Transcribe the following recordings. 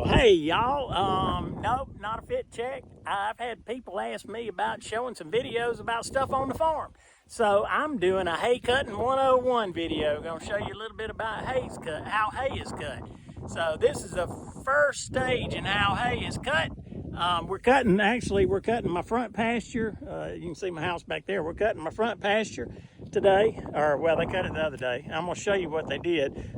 Well, hey y'all, nope, not a fit check. I've had people ask me about showing some videos about stuff on the farm. So I'm doing a hay cutting 101 video. Gonna show you a little bit about how hay is cut. So this is the first stage in how hay is cut. We're cutting my front pasture. You can see my house back there. We're cutting my front pasture today, or well, they cut it the other day. I'm gonna show you what they did.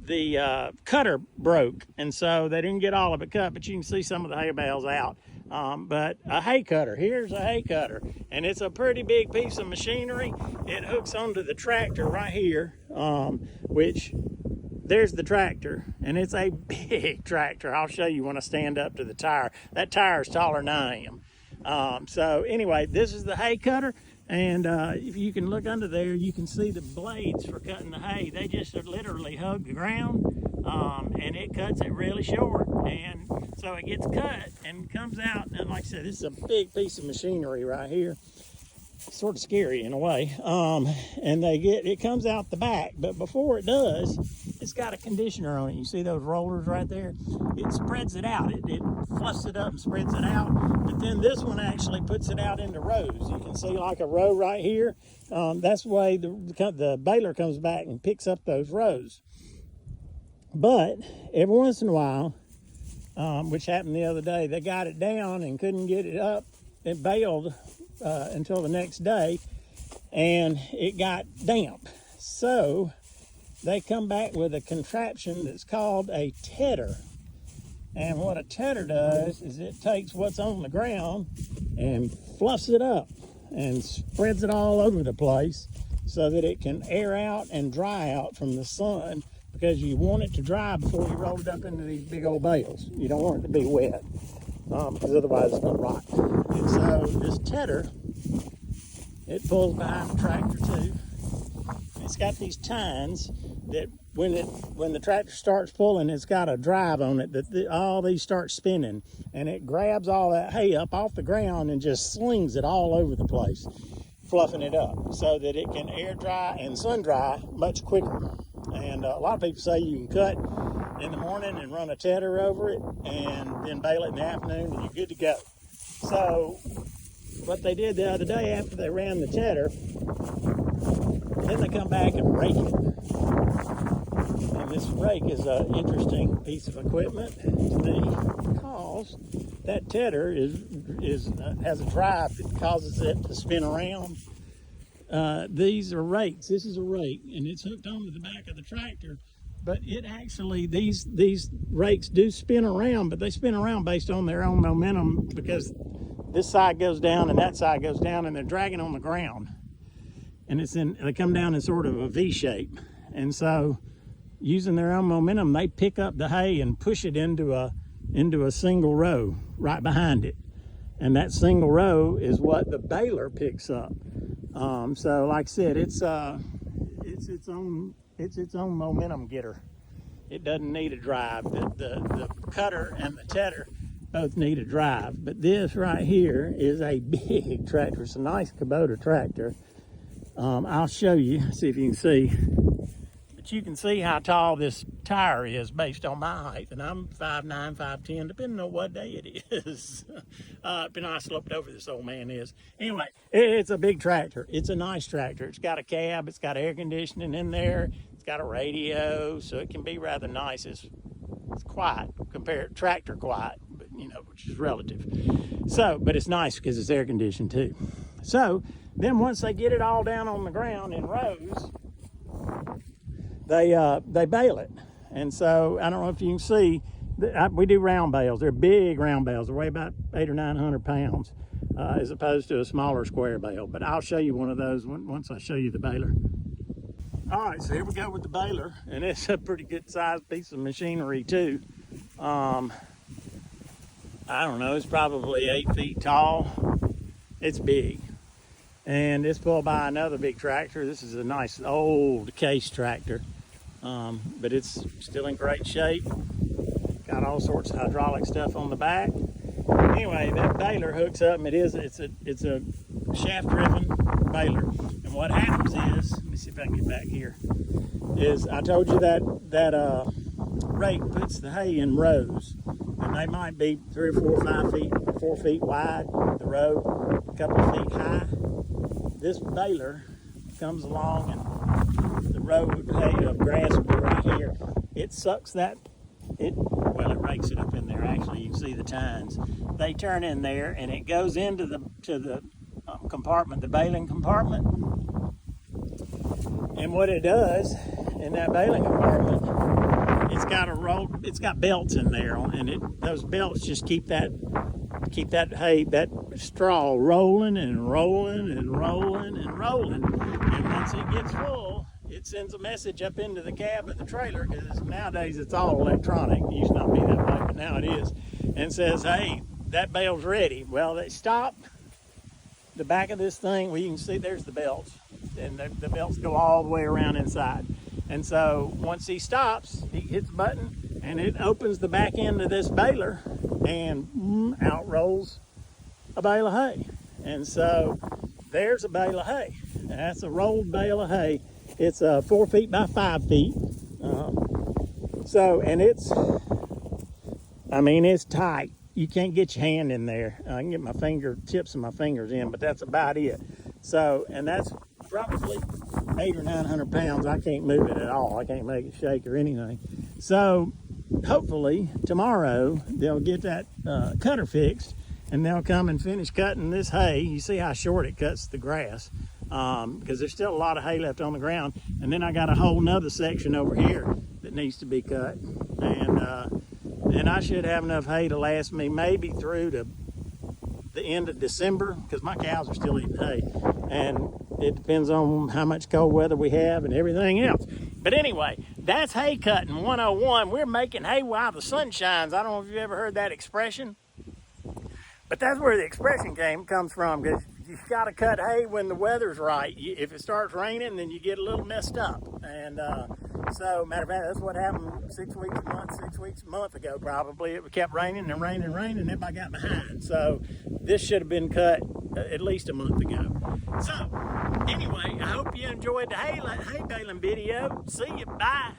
The cutter broke, and so they didn't get all of it cut, but you can see some of the hay bales out. But a hay cutter, here's a hay cutter, and it's a pretty big piece of machinery. It hooks onto the tractor right here, which there's the tractor, and it's a big tractor. I'll show you when I stand up to the tire. That tire is taller than I am. So anyway, this is the hay cutter. And if you can look under there, you can see the blades for cutting the hay. They just literally hug the ground, and it cuts it really short. And so it gets cut and comes out. And like I said, this is a big piece of machinery right here. Sort of scary in a way. And it comes out the back, but before it does, it's got a conditioner on it. You see those rollers right there? It spreads it out. It fluffs it up and spreads it out. But then this one actually puts it out into rows. You can see like a row right here. That's the way the baler comes back and picks up those rows. But every once in a while, which happened the other day, they got it down and couldn't get it up. It baled until the next day, and it got damp. So they come back with a contraption that's called a tedder. And what a tedder does is it takes what's on the ground and fluffs it up and spreads it all over the place so that it can air out and dry out from the sun, because you want it to dry before you roll it up into these big old bales. You don't want it to be wet, because otherwise it's going to rot. And so this tedder, it pulls behind the tractor too. It's got these tines that when the tractor starts pulling, it's got a drive on it that all these start spinning, and it grabs all that hay up off the ground and just slings it all over the place, fluffing it up so that it can air dry and sun dry much quicker. And a lot of people say you can cut in the morning and run a tedder over it and then bale it in the afternoon and you're good to go. So what they did the other day after they ran the tedder, then they come back and rake it. And this rake is an interesting piece of equipment to me, because that tedder has a drive that causes it to spin around. These are rakes. This is a rake, and it's hooked onto the back of the tractor. But it actually, these rakes do spin around, but they spin around based on their own momentum, because this side goes down and that side goes down, and they're dragging on the ground. And they come down in sort of a V shape. And so using their own momentum, they pick up the hay and push it into a single row right behind it. And that single row is what the baler picks up. So like I said, it's its own momentum getter. It doesn't need a drive. The cutter and the tedder both need a drive, but this right here is a big tractor. It's a nice Kubota tractor. I'll show you, see if you can see. But you can see how tall this tire is based on my height, and I'm 5'9", 5'10", depending on what day it is. Depending on how sloped over this old man is. Anyway, it's a big tractor. It's a nice tractor. It's got a cab. It's got air conditioning in there. It's got a radio, so it can be rather nice. It's quiet, compared tractor quiet, but which is relative. So, but it's nice because it's air conditioned too. So then once they get it all down on the ground in rows, they bale it. And so I don't know if you can see, we do round bales. They're big round bales. They weigh about 800 or 900 pounds, as opposed to a smaller square bale. But I'll show you one of those once I show you the baler. All right, so here we go with the baler, and it's a pretty good sized piece of machinery too. I don't know, it's probably 8 feet tall. It's big. And it's pulled by another big tractor. This is a nice old case tractor, but it's still in great shape. Got all sorts of hydraulic stuff on the back. Anyway, that baler hooks up, and it's a shaft-driven baler. And what happens is, let me see if I can get back here, is I told you that rake puts the hay in rows, and they might be 3 or 4 or 5 feet, 4 feet wide, the row, a couple of feet high. This baler comes along, and the row of hay of grass will be right here. It sucks that, it rakes it up in there. Actually, you can see the tines. They turn in there, and it goes into the compartment, the baling compartment. And what it does in that baling compartment, it's got belts in there, and those belts just keep that hay, that straw rolling and rolling and rolling and rolling. And once it gets full, it sends a message up into the cab of the trailer, because nowadays it's all electronic. It used to not be that way, but now it is. And says, hey, that bale's ready. Well, they stop the back of this thing. Well, you can see there's the belts, and the belts go all the way around inside. And so once he stops, he hits the button, and it opens the back end of this baler, and out rolls a bale of hay. And so there's a bale of hay. That's a rolled bale of hay. It's 4 feet by 5 feet. And it's tight. You can't get your hand in there. I can get tips of my fingers in, but that's about it. So, and that's probably 800 or 900 pounds. I can't move it at all. I can't make it shake or anything. So hopefully tomorrow they'll get that cutter fixed, and they'll come and finish cutting this hay. You see how short it cuts the grass, because there's still a lot of hay left on the ground. And then I got a whole nother section over here that needs to be cut, and I should have enough hay to last me maybe through to the end of December, because my cows are still eating hay, and it depends on how much cold weather we have and everything else. But anyway, that's hay cutting 101. We're making hay while the sun shines. I don't know if you've ever heard that expression, but that's where the expression comes from, because you got to cut hay when the weather's right. If it starts raining, then you get a little messed up. And so, matter of fact, that's what happened 6 weeks, a month ago probably. It kept raining and raining and raining, and everybody got behind. So this should have been cut at least a month ago. So anyway, I hope you enjoyed the hay baling video. See you, bye.